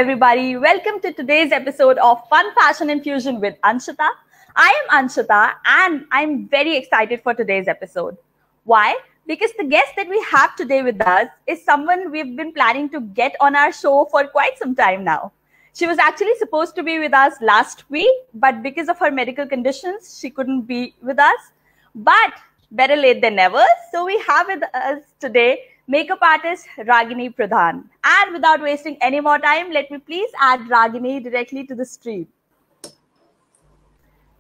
everybody. Welcome to today's episode of Fun Fashion Infusion with Anshita. I am Anshita and I'm very excited for today's episode. Why? Because the guest that we have today with us is someone we've been planning to get on our show for quite some time now. She was actually supposed to be with us last week, but because of her medical conditions, she couldn't be with us. But better late than never. So we have with us today makeup artist Ragini Pradhan. And without wasting any more time, let me please add Ragini directly to the stream.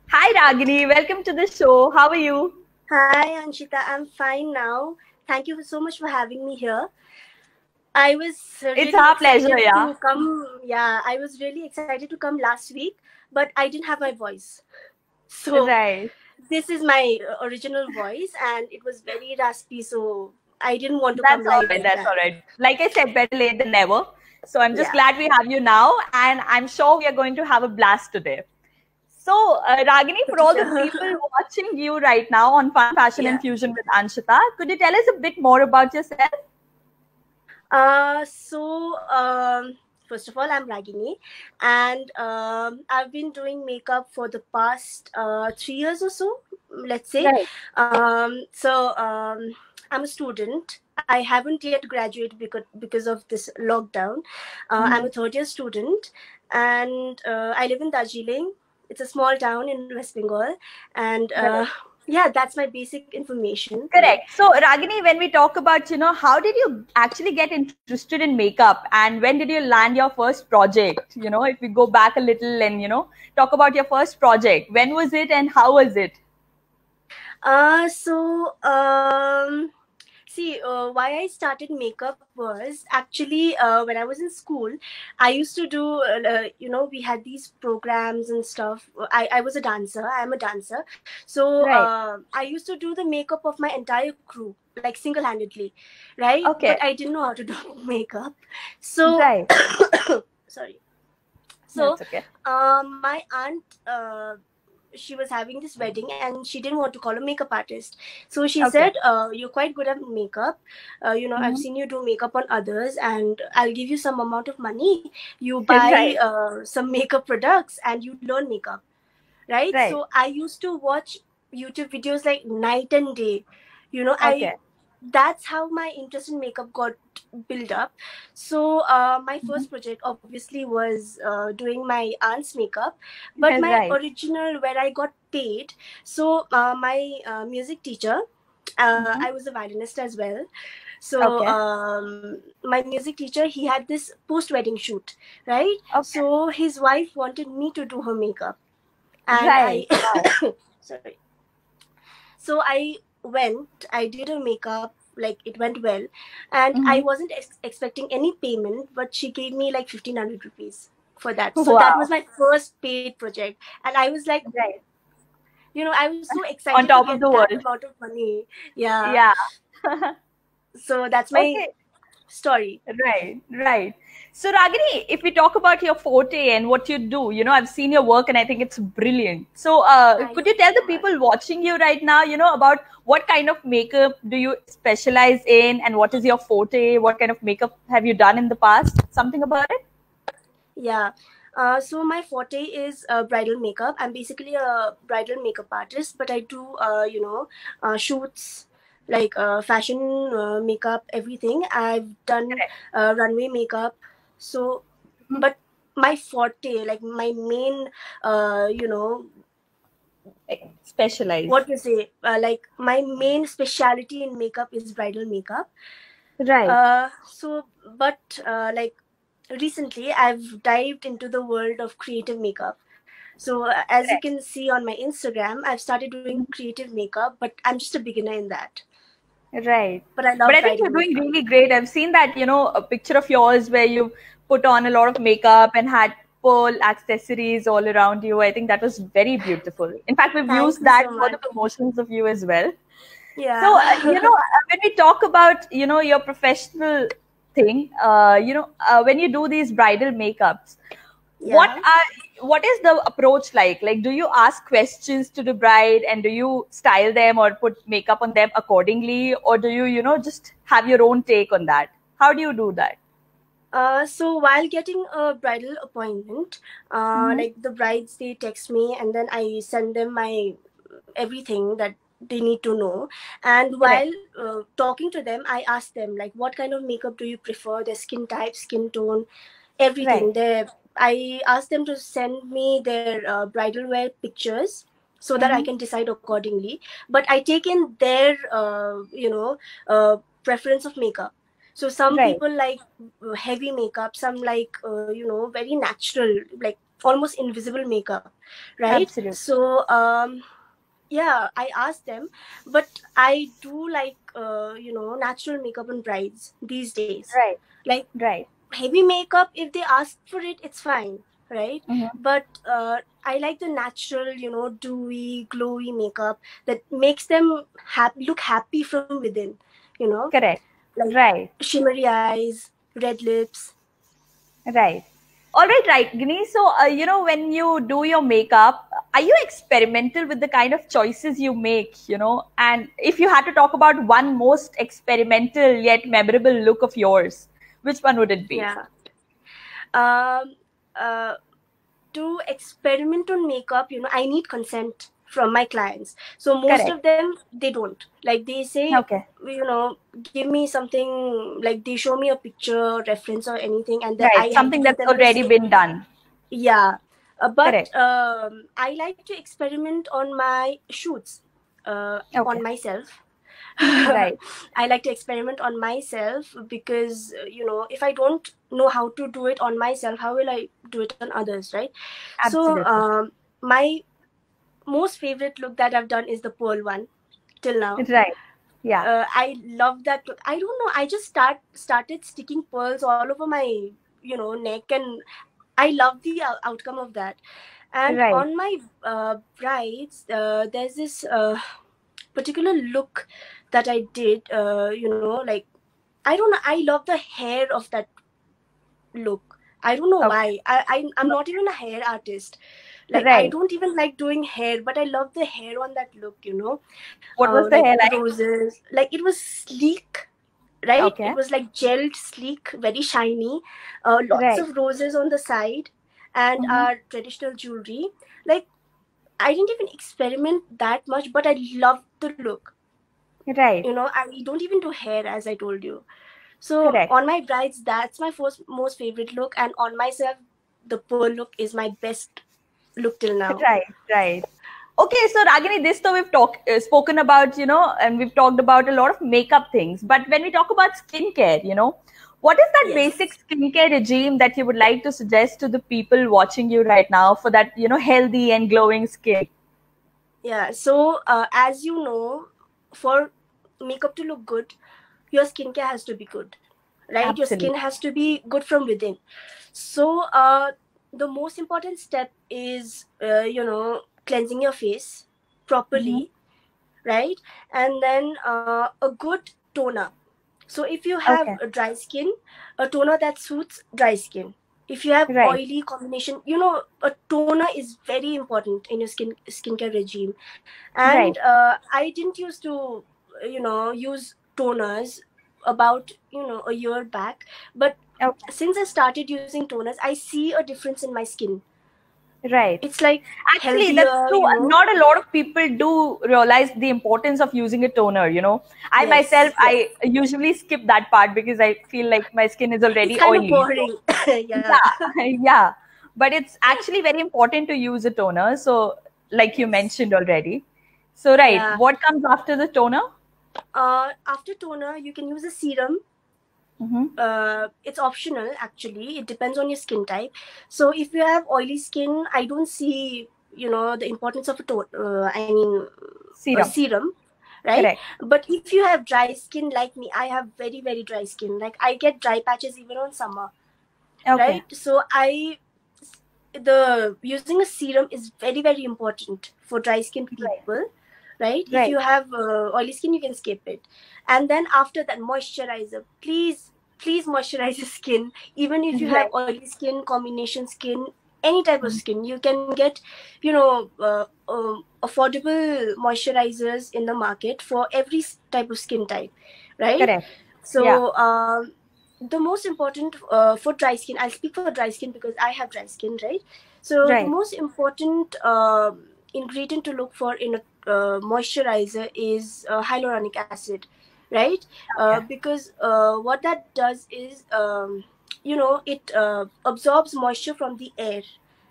Hi Ragini, welcome to the show. How are you? Hi Anshita, I'm fine now. Thank you so much for having me here. I was really It's our pleasure, yeah. to come. Yeah, I was really excited to come last week, but I didn't have my voice. So right. This is my original voice, and it was very raspy. So I didn't want to come live. That's all right. Like I said, better late than never. So I'm just glad we have you now, and I'm sure we are going to have a blast today. So, Ragini, for all the people watching you right now on Fun Fashion Infusion with Anshita, could you tell us a bit more about yourself? First of all, I'm Ragini, and I've been doing makeup for the past 3 years or so, let's say. Right. I'm a student. I haven't yet graduated because of this lockdown. I'm a third-year student, and I live in Darjeeling. It's a small town in West Bengal, and yeah, that's my basic information. Correct. So, Ragini, when we talk about, how did you actually get interested in makeup and when did you land your first project? If we go back a little and, talk about your first project, when was it and how was it? Why I started makeup was actually when I was in school. I used to do, we had these programs and stuff. I was a dancer. I'm a dancer. So I used to do the makeup of my entire crew, like single-handedly, right? Okay. But I didn't know how to do makeup. So, sorry. So, my aunt, she was having this wedding and she didn't want to call a makeup artist. So she said, you're quite good at makeup. I've seen you do makeup on others and I'll give you some amount of money. You buy some makeup products and you learn makeup. Right? So I used to watch YouTube videos like night and day. That's how my interest in makeup got built up. So my first project obviously was doing my aunt's makeup, but my original where I got paid. So my music teacher, I was a violinist as well. So my music teacher, he had this post-wedding shoot, right? So his wife wanted me to do her makeup. And sorry. So I went, I did her makeup, like it went well, and I wasn't expecting any payment, but she gave me like 1,500 rupees for that. So that was my first paid project, and I was like, I was so excited on top to get of the world. that amount of money. Yeah. So that's my story. Right. So Ragini, if we talk about your forte and what you do, I've seen your work and I think it's brilliant. So could you tell the people watching you right now, about what kind of makeup do you specialize in and what is your forte? What kind of makeup have you done in the past? Something about it? Yeah. So my forte is bridal makeup. I'm basically a bridal makeup artist, but I do, shoots, like fashion makeup, everything. I've done runway makeup. So, but my forte, like my main, specialize. What you say? Like my main specialty in makeup is bridal makeup. Right. Like recently, I've dived into the world of creative makeup. So as you can see on my Instagram, I've started doing creative makeup, but I'm just a beginner in that. Right. But I love But I think you're doing really great. I've seen that, a picture of yours where you put on a lot of makeup and had pearl accessories all around you. I think that was very beautiful. In fact, we've used that for the promotions of you as well. Yeah. So, when we talk about, your professional thing, when you do these bridal makeups, what is the approach like? Like, do you ask questions to the bride and do you style them or put makeup on them accordingly? Or do you, just have your own take on that? How do you do that? So while getting a bridal appointment, like the brides, they text me and then I send them my everything that they need to know. And while talking to them, I ask them like, what kind of makeup do you prefer? Their skin type, skin tone, everything. I ask them to send me their bridal wear pictures so that I can decide accordingly. But I take in their, preference of makeup. So some people like heavy makeup, some like, very natural, like almost invisible makeup, right? Absolutely. So, yeah, I asked them, but I do like, natural makeup on brides these days. Like heavy makeup, if they ask for it, it's fine, right? But I like the natural, dewy, glowy makeup that makes them look happy from within, Correct. like shimmery eyes, red lips. All right, Ragini. So, when you do your makeup, are you experimental with the kind of choices you make, And if you had to talk about one most experimental yet memorable look of yours, which one would it be? Yeah. To experiment on makeup, I need consent from my clients. So most of them, they don't. Like they say, give me something, like they show me a picture, reference or anything, and then I have something to give that's them already been done. Yeah. But I like to experiment on my shoots, on myself. I like to experiment on myself because, if I don't know how to do it on myself, how will I do it on others, right? Absolutely. So my most favorite look that I've done is the pearl one till now. Yeah. I love that look. I don't know, I just started sticking pearls all over my, neck, and I love the outcome of that. And on my brides, there's this particular look that I did, like, I don't know, I love the hair of that look. I don't know why. I'm not even a hair artist. Like, I don't even like doing hair, but I love the hair on that look, What was the like hair like? roses. Like, it was sleek, right? It was like gelled, sleek, very shiny. Lots of roses on the side, and our traditional jewelry. Like, I didn't even experiment that much, but I loved the look. I don't even do hair, as I told you. So on my brides, that's my most favorite look, and on myself, the pearl look is my best look till now. Right. Okay, so Ragini, this though we've spoken about, and we've talked about a lot of makeup things. But when we talk about skincare, what is that basic skincare regime that you would like to suggest to the people watching you right now for that, healthy and glowing skin? Yeah. So as you know, for makeup to look good, your skincare has to be good, right? Absolutely. Your skin has to be good from within. So the most important step is, cleansing your face properly, right? And then a good toner. So if you have a dry skin, a toner that suits dry skin. If you have oily combination, a toner is very important in your skincare regime. And I didn't used to, use toners about, a year back. But since I started using toners, I see a difference in my skin. It's like actually healthier, that's true. Not a lot of people do realize the importance of using a toner. I myself, I usually skip that part because I feel like my skin is already it's kind oily. of boring. Yeah. But it's actually very important to use a toner. So, like you mentioned already. So, what comes after the toner? After toner, you can use a serum. It's optional, actually. It depends on your skin type. So if you have oily skin, I don't see, the importance of a serum, right? Correct. But if you have dry skin like me, I have very, very dry skin. Like, I get dry patches even on summer, right? So the using a serum is very, very important for dry skin people, right? If you have oily skin, you can skip it. And then after that, moisturizer. Please moisturize your skin. Even if you have oily skin, combination skin, any type of skin, you can get, affordable moisturizers in the market for every type of skin type, right? So the most important for dry skin, I'll speak for dry skin because I have dry skin, right? So the most important ingredient to look for in a moisturizer is hyaluronic acid, right? Because what that does is, it absorbs moisture from the air,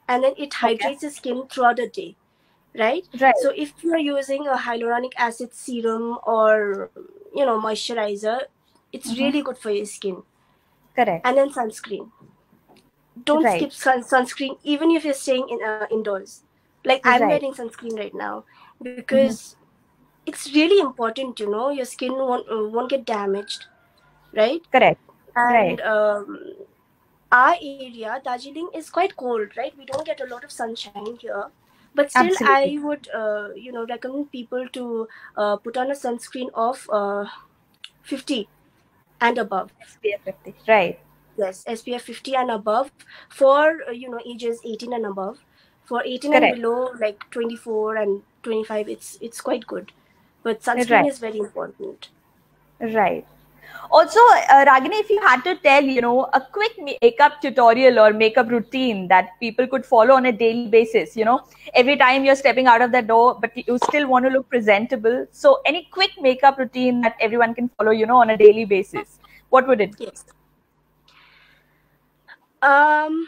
and then it hydrates the skin throughout the day, right? So if you're using a hyaluronic acid serum or moisturizer, it's really good for your skin. Correct. And then sunscreen. Don't skip sunscreen even if you're staying indoors. Like I'm wearing sunscreen right now because it's really important. Your skin won't get damaged, right? Correct. And our area, Darjeeling, is quite cold, right? We don't get a lot of sunshine here. But still, Absolutely. I would, recommend people to put on a sunscreen of 50 and above. SPF 50. Right. Yes, SPF 50 and above for, ages 18 and above. For 18 and below, like 24 and 25, it's quite good. But sunscreen is very important. Right. Also, Ragini, if you had to tell, a quick makeup tutorial or makeup routine that people could follow on a daily basis, every time you're stepping out of the door, but you still want to look presentable. So any quick makeup routine that everyone can follow, on a daily basis, what would it be? Yes. I'm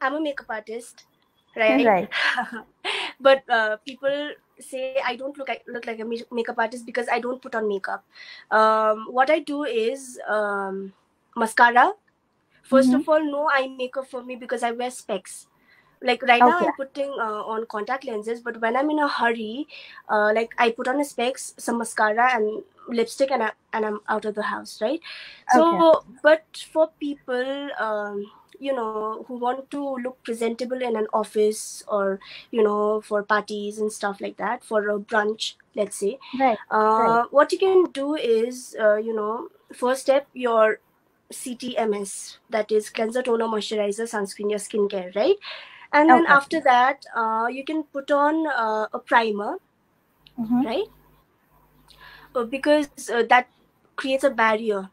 a makeup artist, right? But people say I don't look like a makeup artist because I don't put on makeup. What I do is mascara. First of all, no eye makeup for me because I wear specs. Like right now I'm putting on contact lenses, but when I'm in a hurry, like I put on a specs, some mascara and lipstick, and I'm out of the house, right? So but for people who want to look presentable in an office or for parties and stuff like that, for a brunch, let's say, what you can do is first step, your CTMS, that is cleanser, toner, moisturizer, sunscreen, your skincare, right? And then after that, you can put on a primer, right? Because that creates a barrier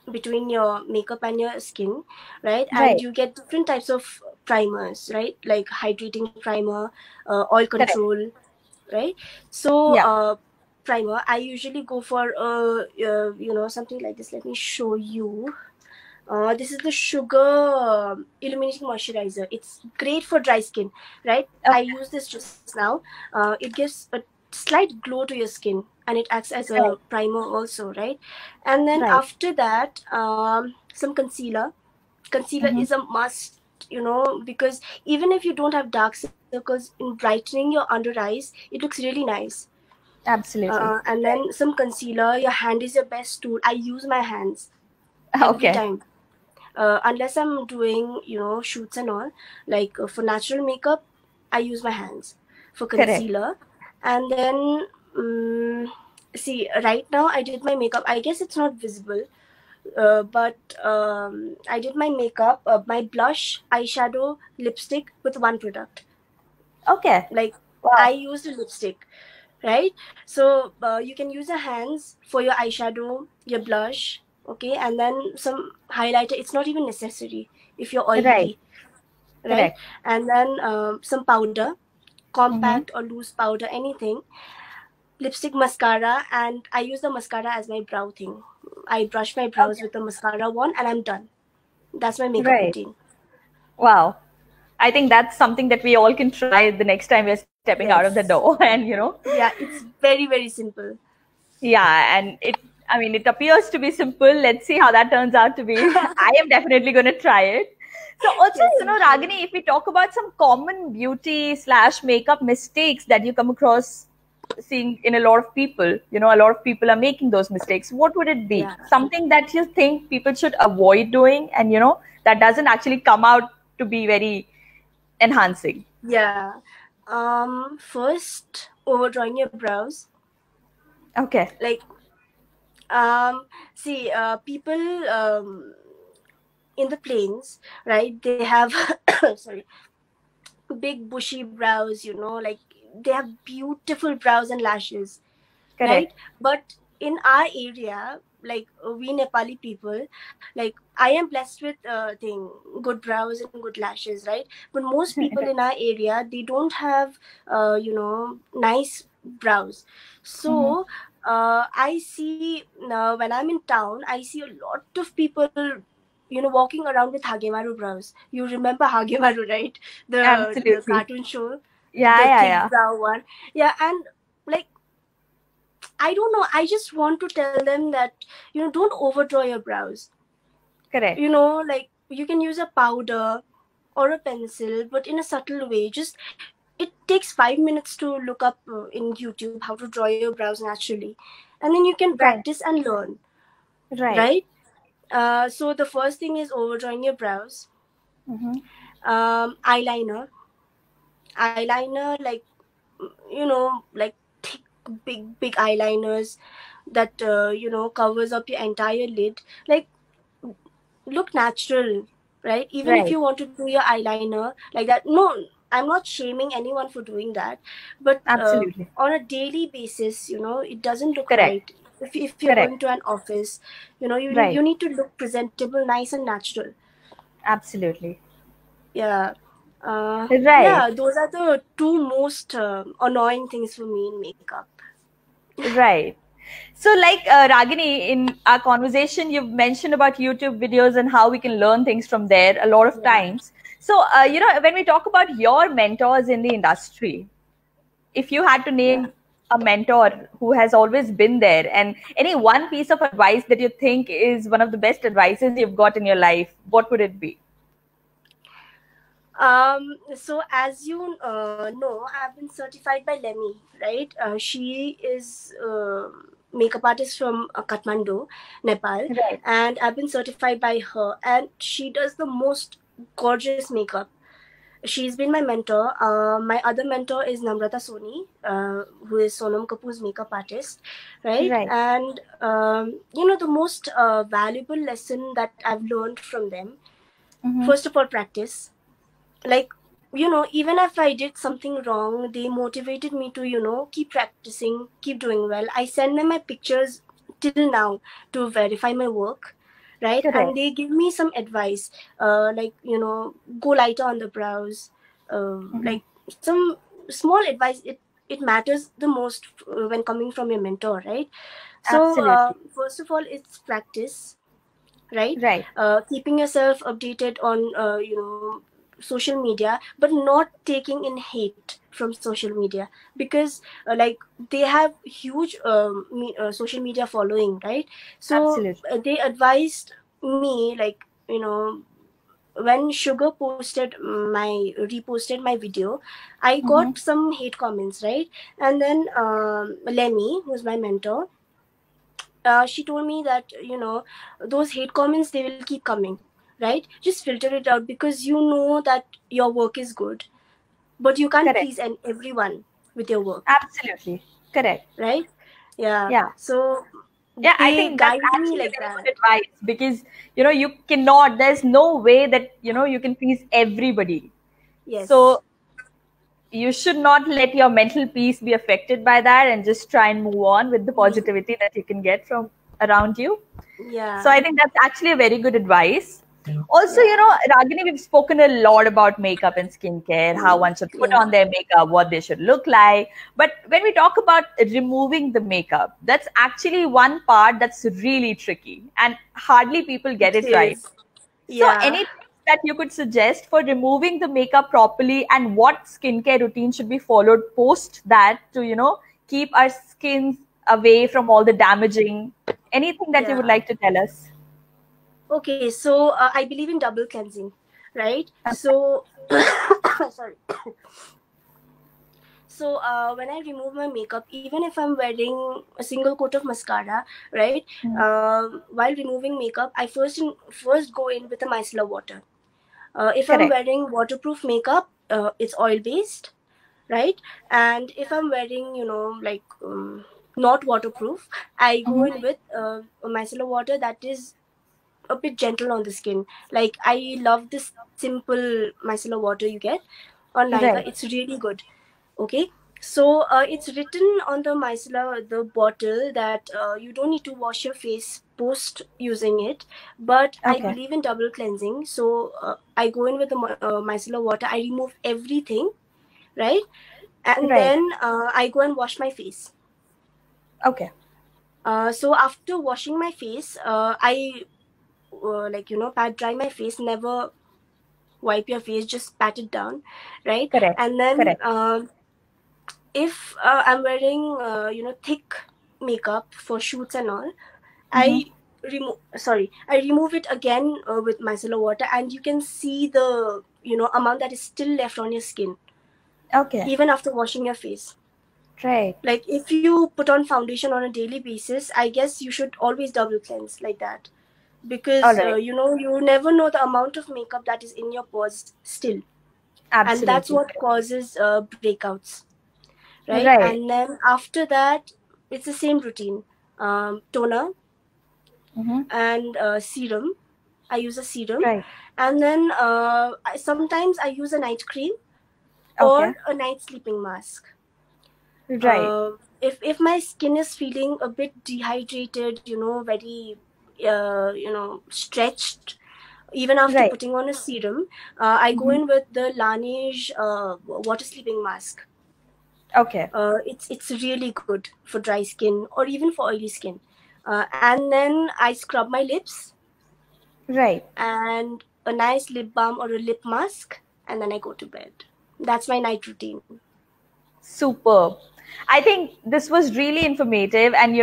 between your makeup and your skin, right? And you get different types of primers, right? Like hydrating primer, oil control, right? So primer, I usually go for something like this. Let me show you. This is the Sugar Illuminating Moisturizer. It's great for dry skin, right? I use this just now. It gives a slight glow to your skin, and it acts as a primer also, right? And then after that, some concealer. Concealer is a must, because even if you don't have dark circles, in brightening your under eyes, it looks really nice. Absolutely. And then some concealer. Your hand is your best tool. I use my hands every time. Unless I'm doing, shoots and all, like for natural makeup, I use my hands for concealer. And then, see, right now I did my makeup. I guess it's not visible, but I did my makeup, my blush, eyeshadow, lipstick with one product. Like, I used a lipstick, right? So you can use your hands for your eyeshadow, your blush, okay, and then some highlighter. It's not even necessary if you're oily, right? And then some powder, compact or loose powder, anything, lipstick, mascara, and I use the mascara as my brow thing. I brush my brows with the mascara one, and I'm done. That's my makeup routine. Wow. I think that's something that we all can try the next time we're stepping out of the door. And, Yeah, it's very, very simple. Yeah, and it appears to be simple. Let's see how that turns out to be. I am definitely going to try it. So also, Ragini, if we talk about some common beauty / makeup mistakes that you come across seeing in a lot of people, a lot of people are making those mistakes. What would it be? Something that you think people should avoid doing and, that doesn't actually come out to be very enhancing? Yeah. First, overdrawing your brows. Okay. Like, see, people in the plains, right? They have, sorry, big bushy brows. Like they have beautiful brows and lashes, right? But in our area, like we Nepali people, like I am blessed with good brows and good lashes, right? But most people in our area, they don't have nice brows. So I see when I'm in town, I see a lot of people walking around with Hagemaru brows. You remember Hagemaru, right? The Absolutely. cartoon show, Yeah, the yeah, thick yeah. brow one. Yeah, and like I don't know. I just want to tell them that don't overdraw your brows. Correct. Like you can use a powder or a pencil, but in a subtle way. Just it takes 5 minutes to look up in YouTube how to draw your brows naturally, and then you can Right. practice and learn, Right. right? So the first thing is overdrawing your brows. Mm-hmm. Eyeliner, eyeliner, like like thick, big eyeliners that covers up your entire lid. Like look natural, right? Even if Right. you want to do your eyeliner like that, no, I'm not shaming anyone for doing that, but Absolutely. on a daily basis, it doesn't look Correct. right. If you're Correct. going to an office, Right. you need to look presentable, nice and natural. Absolutely. Yeah. Right. Yeah, those are the two most annoying things for me in makeup. Right. So, like Ragini, in our conversation, you've mentioned about YouTube videos and how we can learn things from there a lot of Yeah. times. So, when we talk about your mentors in the industry, if you had to Yeah. name a mentor who has always been there and any one piece of advice that you think is one of the best advices you've got in your life, what would it be? So as you know, I've been certified by Lemmy, right? She is makeup artist from Kathmandu, Nepal, Right. and I've been certified by her, and she does the most gorgeous makeup. She's been my mentor. My other mentor is Namrata Soni, who is Sonam Kapoor's makeup artist, right? Right. And the most valuable lesson that I've learned from them, Mm-hmm. first of all, practice. Like even if I did something wrong, they motivated me to keep practicing, keep doing well. I send them my pictures till now to verify my work, right? And Correct. they give me some advice, like go lighter on the brows, Mm-hmm. like some small advice. It matters the most when coming from your mentor, right? So Absolutely. first of all, it's practice, right? Right. Keeping yourself updated on social media, but not taking in hate from social media, because like they have huge social media following, right? So Absolutely. they advised me, like when Sugar posted my reposted my video, I Mm-hmm. got some hate comments, right? And then Lemmy, who's my mentor, she told me that those hate comments, they will keep coming, right? Just filter it out, because you know that your work is good, but you can't Correct. please everyone with your work, Absolutely. Correct. right? Yeah. Yeah. So Yeah, I they think that's guide me actually like very that. good advice because you cannot, there's no way that you can please everybody. Yes. So you should not let your mental peace be affected by that and just try and move on with the Mhm. positivity that you can get from around you. So Yeah. I think that's actually a very good advice. Also, Yeah. Ragini, we've spoken a lot about makeup and skincare, how one should put on Yeah. their makeup, what they should look like. But when we talk about removing the makeup, that's actually one part that's really tricky and hardly people get It it right. is. So, Yeah. any tips that you could suggest for removing the makeup properly and what skincare routine should be followed post that to, keep our skins away from all the damaging? Anything that you would Yeah. like to tell us? Okay, so I believe in double cleansing, right? So sorry. So when I remove my makeup, even if I'm wearing a single coat of mascara, right? Mm. While removing makeup, I first go in with a micellar water. If I'm Correct. wearing waterproof makeup, it's oil based, right? And if I'm wearing, like not waterproof, I go Mhm. in with a micellar water that is a bit gentle on the skin. Like I love this simple micellar water you get on Nykaa. Right. It's really good. Okay. So it's written on the micellar, the bottle, that you don't need to wash your face post using it. But I believe in double cleansing. So I go in with the micellar water. I remove everything, right? And then I go and wash my face. Okay. So after washing my face, I pat dry my face. Never wipe your face, just pat it down, right? Correct. And then Correct. If I'm wearing thick makeup for shoots and all, Mm-hmm. I remove it again with micellar water, and you can see the amount that is still left on your skin Okay. even after washing your face. Right. Like if you put on foundation on a daily basis, I guess you should always double cleanse like that, All because right. you never know the amount of makeup that is in your pores still, and that's Absolutely. what causes breakouts, right? Right. And then after that, it's the same routine. Toner Mm-hmm. and serum. I use a serum, Right. and then sometimes I use a night cream Okay. or a night sleeping mask. Right. If my skin is feeling a bit dehydrated, very stretched, even after Right. putting on a serum, I go Mm-hmm. in with the Laneige water sleeping mask. Okay. It's really good for dry skin or even for oily skin. And then I scrub my lips Right. and a nice lip balm or a lip mask, and then I go to bed. That's my night routine. Superb. I think this was really informative. And,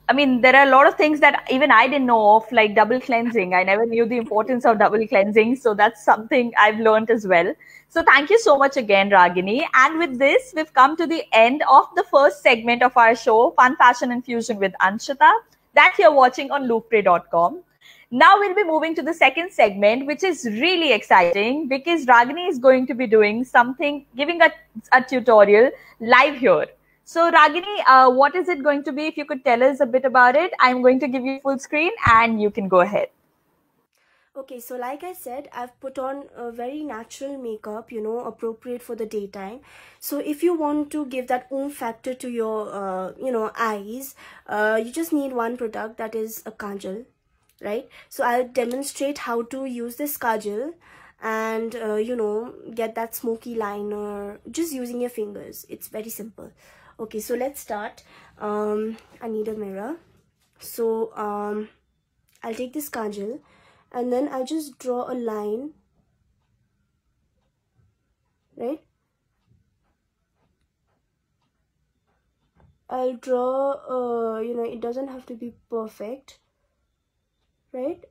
I mean, there are a lot of things that even I didn't know of, like double cleansing. I never knew the importance of double cleansing. So that's something I've learned as well. So thank you so much again, Ragini. And with this, we've come to the end of the first segment of our show, Fun Fashion and Fusion with Anshita, that you're watching on loopray.com. Now we'll be moving to the second segment, which is really exciting because Ragini is going to be doing something, giving a tutorial live here. So Ragini, what is it going to be? If you could tell us a bit about it, I'm going to give you full screen and you can go ahead. Okay, so like I said, I've put on a very natural makeup, appropriate for the daytime. So if you want to give that oomph factor to your, eyes, you just need one product, that is a kajal, right? So I'll demonstrate how to use this kajal and, get that smoky liner just using your fingers. It's very simple. Okay, so let's start. I need a mirror. So, I'll take this kajal and then I'll just draw a line, right? I'll draw, it doesn't have to be perfect, right?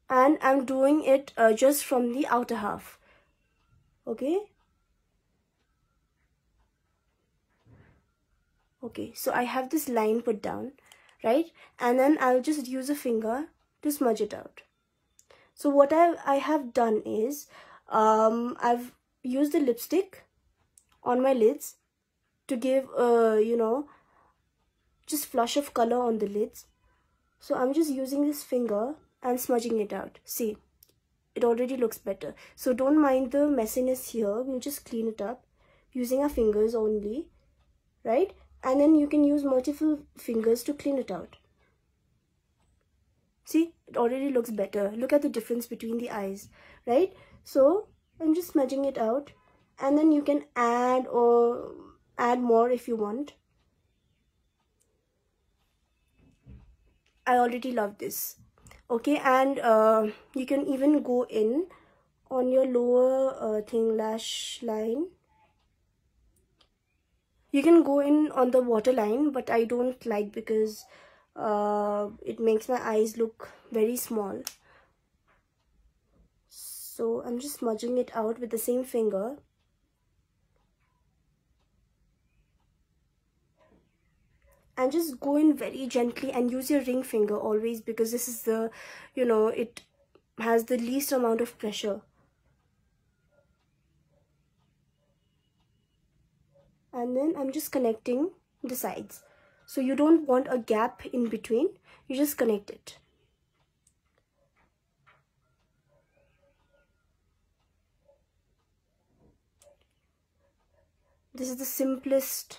And I'm doing it just from the outer half, okay? Okay, so I have this line put down, right? And then I'll just use a finger to smudge it out. So what I have done is, I've used the lipstick on my lids to give, just flush of color on the lids. So I'm just using this finger and smudging it out. See, it already looks better. So don't mind the messiness here. We'll just clean it up using our fingers only, right? And then you can use multiple fingers to clean it out. See, it already looks better. Look at the difference between the eyes, right? So I'm just smudging it out, and then you can add more if you want. I already love this. Okay, and you can even go in on your lower lash line. You can go in on the waterline, but I don't like, because it makes my eyes look very small. So I'm just smudging it out with the same finger. And just go in very gently and use your ring finger always, because this is the, it has the least amount of pressure. And then I'm just connecting the sides. So you don't want a gap in between, you just connect it. this is the simplest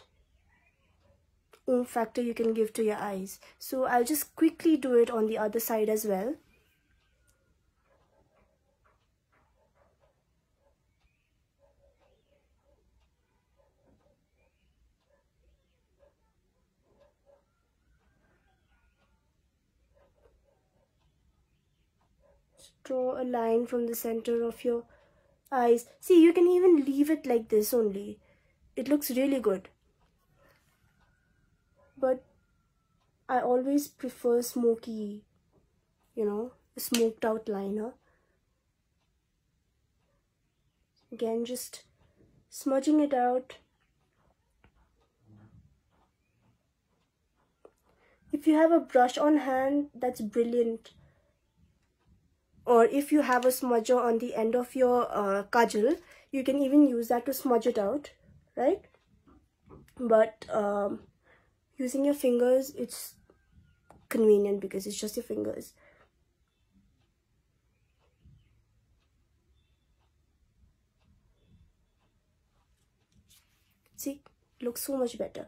oomph factor you can give to your eyes. So I'll just quickly do it on the other side as well. Draw a line from the center of your eyes. See, you can even leave it like this only. It looks really good. But I always prefer smoky, you know, a smoked out liner. Again, just smudging it out. If you have a brush on hand, that's brilliant. Or if you have a smudger on the end of your kajal, you can even use that to smudge it out, right? But using your fingers, it's convenient because it's just your fingers. See, it looks so much better.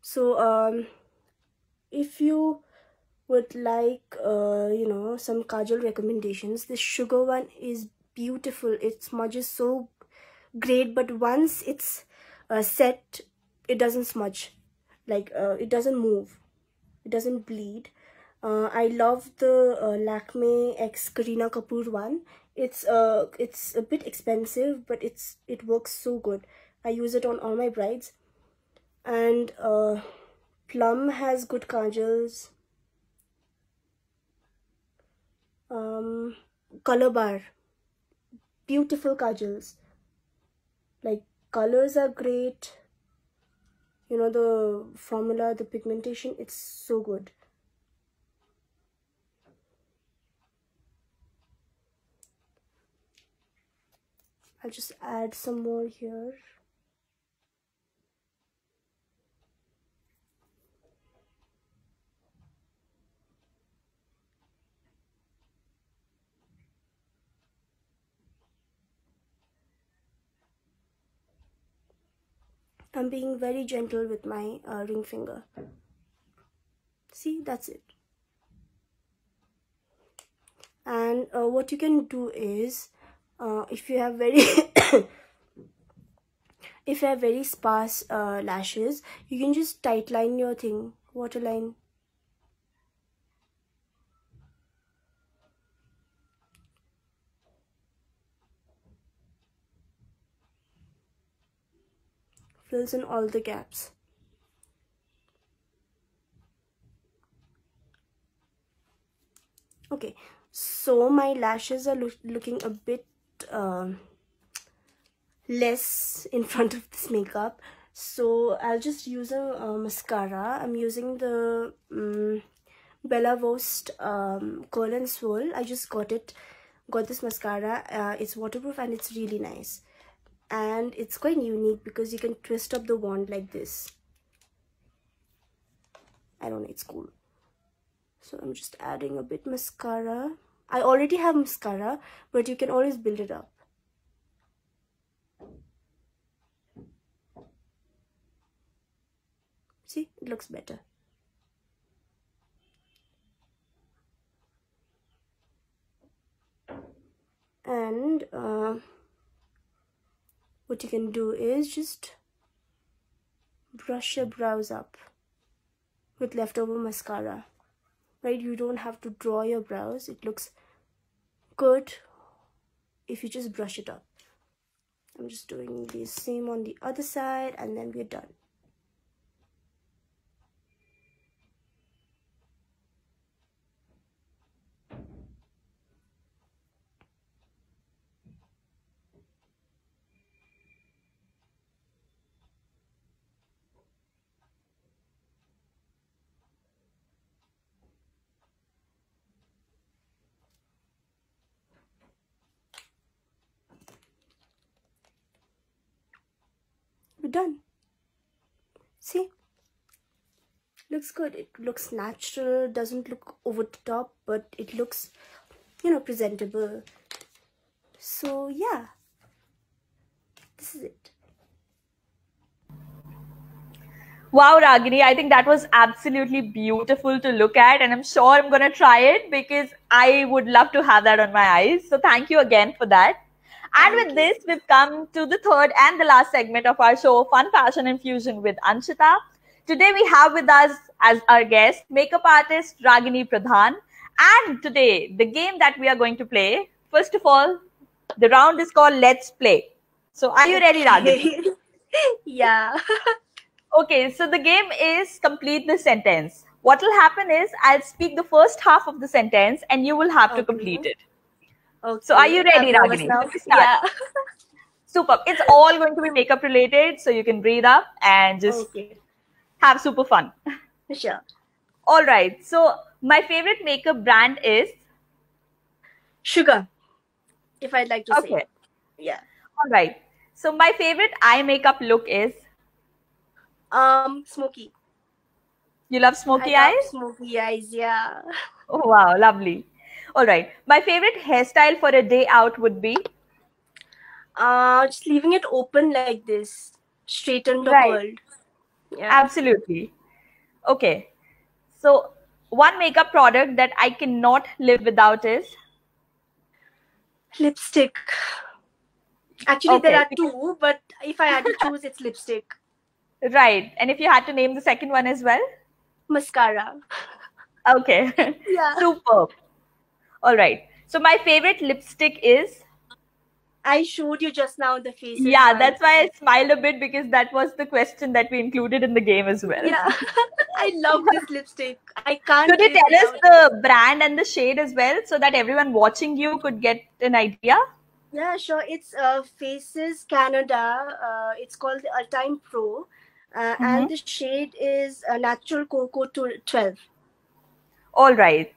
So if you would like you know, some kajal recommendations, this sugar one is beautiful. It smudges so great, but once it's set, it doesn't smudge, like it doesn't move, it doesn't bleed. I love the Lakme X Kareena Kapoor one. It's a bit expensive, but it works so good. I use it on all my brides. And Plum has good kajals. Color Bar, beautiful kajals. Like, colors are great. You know, the formula, the pigmentation, it's so good. I'll just add some more here. I'm being very gentle with my ring finger. See, that's it. And what you can do is, if you have very if you have very sparse lashes, you can just tight line your thing, waterline. Fills in all the gaps. Okay, so my lashes are looking a bit less in front of this makeup, so I'll just use a mascara. I'm using the Bella Vost Curl and Swirl. I just got this mascara. It's waterproof and it's really nice, and it's quite unique because you can twist up the wand like this. I don't know, it's cool. So I'm just adding a bit mascara. I already have mascara, but you can always build it up. See, it looks better. And what you can do is just brush your brows up with leftover mascara. Right, you don't have to draw your brows. It looks good if you just brush it up. I'm just doing the same on the other side, and then we're done. We're done. See, looks good. It looks natural, doesn't look over the top, but it looks, you know, presentable. So yeah, this is it. Wow, Ragini, I think that was absolutely beautiful to look at, and I'm sure I'm going to try it because I would love to have that on my eyes. So thank you again for that. And with this, we've come to the third and the last segment of our show, Fun Fashion Infusion with Anshita. Today we have with us as our guest, makeup artist Ragini Pradhan. And today, the game that we are going to play, first of all, the round is called Let's Play. So are you ready, Ragini? Yeah. Okay, so the game is complete the sentence. What will happen is I'll speak the first half of the sentence and you will have to complete it. Okay. So are you ready, Ragini? Yeah. Super. It's all going to be makeup related, so you can breathe up and just have super fun. Sure. All right. So my favorite makeup brand is Sugar, if I'd like to say. Okay. Yeah. All right. So my favorite eye makeup look is Smoky. You love smoky I eyes? love smoky eyes, yeah. Oh wow, lovely. All right. My favorite hairstyle for a day out would be just leaving it open like this, straighten the curled. Yeah. Absolutely. Okay. So one makeup product that I cannot live without is lipstick. Actually, there are two, but if I had to choose, it's lipstick. Right. And if you had to name the second one as well? Mascara. Okay. Yeah. Superb. All right. So my favorite lipstick is I showed you just now the face. Yeah, that's why I smiled a bit because that was the question that we included in the game as well. Yeah. I love this lipstick. I can't. Could you tell us the brand and the shade as well so that everyone watching you could get an idea? Yeah, sure. It's Faces Canada. It's called the Ultime Pro. And the shade is Natural Cocoa 12. All right.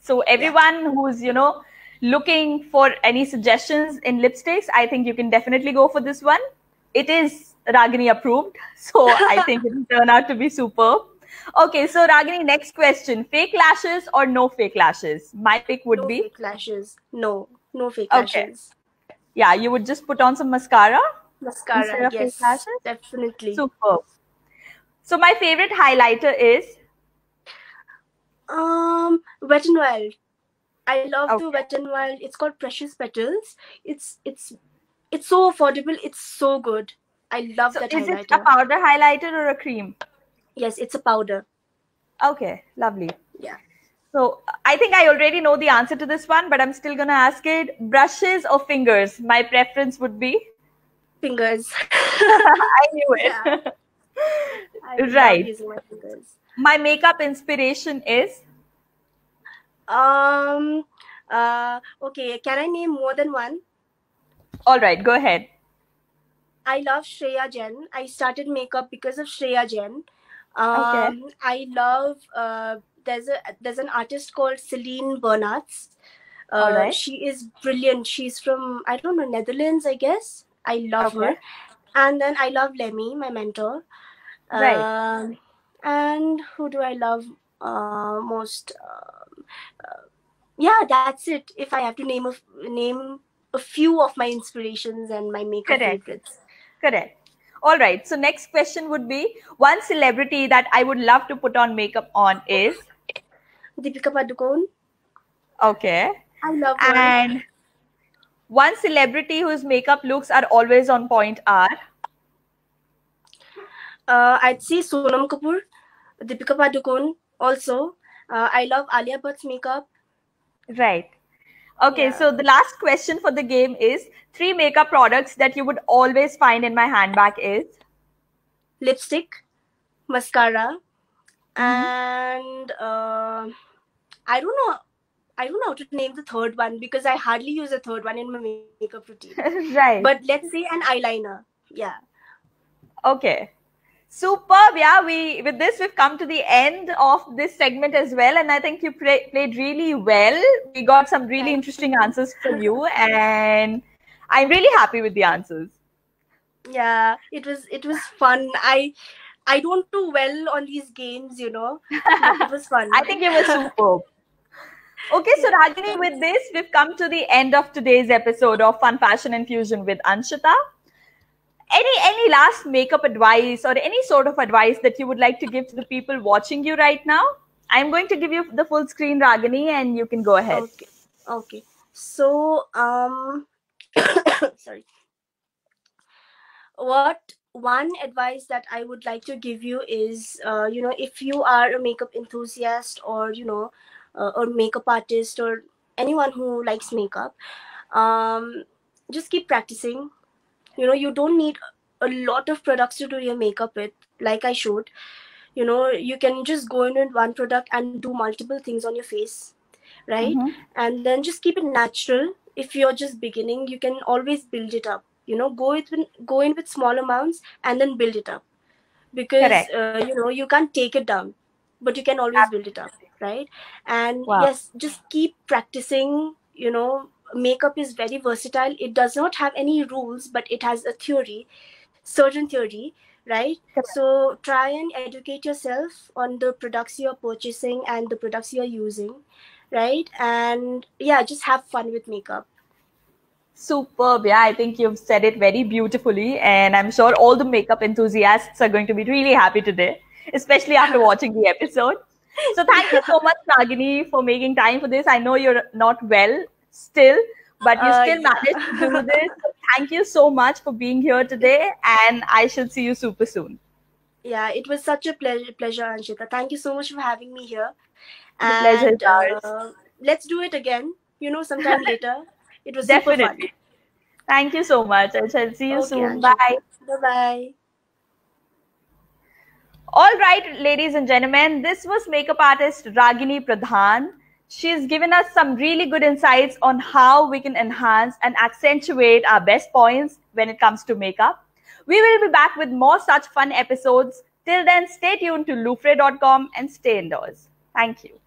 So everyone who's, looking for any suggestions in lipsticks, I think you can definitely go for this one. It is Ragini approved. So I think it will turn out to be superb. Okay, so Ragini, next question. Fake lashes or no fake lashes? My pick would be? No fake lashes. No fake lashes. Yeah, you would just put on some mascara? Mascara, instead of fake lashes? Definitely. Superb. So my favorite highlighter is? Wet n Wild. I love the Wet n Wild. It's called Precious Petals. It's so affordable. It's so good. I love that highlighter. Is it a powder highlighter or a cream? Yes, it's a powder. Okay, lovely. Yeah. So I think I already know the answer to this one, but I'm still going to ask it. Brushes or fingers? My preference would be? Fingers. I knew it. Yeah. I love using my fingers. My makeup inspiration is? Okay, can I name more than one? All right, go ahead. I love Shreya Jain. I started makeup because of Shreya Jain. I love there's an artist called Celine Bernards. She is brilliant. She's from, I don't know, Netherlands, I guess. I love her. And then I love Lemmy, my mentor. And who do I love most? Yeah, that's it. If I have to name a few of my inspirations and my makeup favorites. Correct. All right. So next question would be, one celebrity that I would love to put on makeup on is? Deepika Padukone. Okay. I love her. And one celebrity whose makeup looks are always on point are? I'd say Sonam Kapoor, Deepika Padukone also. I love Alia Bhatt's makeup. Right. Okay, so the last question for the game is, 3 makeup products that you would always find in my handbag is? Lipstick, mascara, and I don't know how to name the third one because I hardly use a third one in my makeup routine. Right. But let's say an eyeliner. Yeah. Okay. Superb. Yeah, with this we've come to the end of this segment as well, and I think you played really well. We got some really interesting answers from you, and I'm really happy with the answers. Yeah, it was fun. I don't do well on these games, It was fun. I think it was superb. Okay, so Ragini, with this, we've come to the end of today's episode of Fun Fashion Infusion with Anshita. Any last makeup advice or any sort of advice that you would like to give to the people watching you right now? I'm going to give you the full screen, Ragini, and you can go ahead. Okay. So, sorry. One advice that I would like to give you is, if you are a makeup enthusiast or, or makeup artist or anyone who likes makeup, just keep practicing. You don't need a lot of products to do your makeup with, like I showed. You can just go in with one product and do multiple things on your face, right? And then just keep it natural. If you're just beginning, you can always build it up. Go in with small amounts and then build it up, because you can't take it down, but you can always build it up, right? And yes, just keep practicing. Makeup is very versatile. It does not have any rules, but it has a certain theory, right? So try and educate yourself on the products you're purchasing and the products you're using, right? And yeah, just have fun with makeup. Superb. Yeah, I think you've said it very beautifully, and I'm sure all the makeup enthusiasts are going to be really happy today, especially after watching the episode. So thank you so much, Ragini, for making time for this. I know you're not well still, but you still managed to do this. So thank you so much for being here today, and I shall see you super soon. Yeah, it was such a pleasure, Anshita. Thank you so much for having me here. The pleasure is ours. Let's do it again, sometime later. It was Definitely. super fun. Thank you so much. I shall see you soon. Anshita. Bye. Bye-bye. All right, ladies and gentlemen, this was makeup artist Ragini Pradhan. She's given us some really good insights on how we can enhance and accentuate our best points when it comes to makeup. We will be back with more such fun episodes. Till then, stay tuned to loufre.com and stay indoors. Thank you.